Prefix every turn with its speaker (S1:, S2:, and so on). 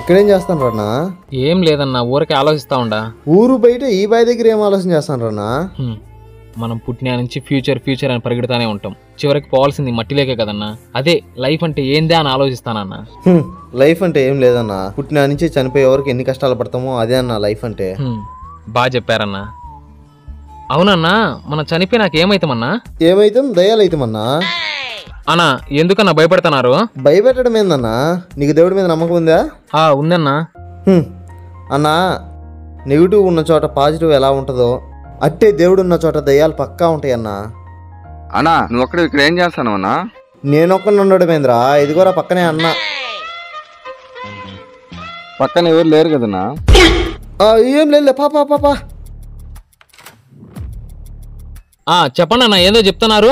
S1: ఇక్కడేం చేస్తాను రన్నా?
S2: ఏం లేదన్నా, ఊరికే ఆలోచిస్తా ఉండా.
S1: ఊరు బయట ఈ బాయ్ దగ్గర ఏం ఆలోచన చేస్తాను రన్నా?
S2: మనం పుట్టిన నుంచి ఫ్యూచర్ అని పరిగెడతానే ఉంటాం. చివరికి పోవాల్సింది మట్టిలేకే కదన్నా. అదే లైఫ్ అంటే ఏందే అని ఆలోచిస్తానన్నా.
S1: లైఫ్ అంటే ఏం లేదన్నా, పుట్టిన నుంచి చనిపోయే వరకు ఎన్ని కష్టాలు పడతామో అదే అన్న లైఫ్ అంటే.
S2: బాగా చెప్పారన్నా. అవునన్నా, మనం చనిపోయినాక ఏమైతామన్నా?
S1: ఏమైతాం? దయ్యాలైతామన్నా.
S2: అన్నా ఎందుకన్నా భయపడుతున్నారు?
S1: భయపెట్టడం ఏందన్నా? నీకు దేవుడి మీద నమ్మకం ఉందా?
S2: ఉందన్నా.
S1: అన్నా, నెగిటివ్ ఉన్న చోట పాజిటివ్ ఎలా ఉంటుందో అట్టే దేవుడు ఉన్న చోట దయ్యాలు పక్కా ఉంటాయి అన్నా.
S3: అన్నా నువ్వు అక్కడ ఇక్కడ ఏం చేస్తాను అన్నా?
S1: నేనొక్కని ఉండడమేంద్రా, ఇదిగోరా పక్కనే అన్నా.
S3: పక్కన ఎవరు లేరు కదన్నా?
S1: ఏం లేదు, పాపా.
S2: చెప్పండి అన్న, ఏందో చెప్తున్నారు.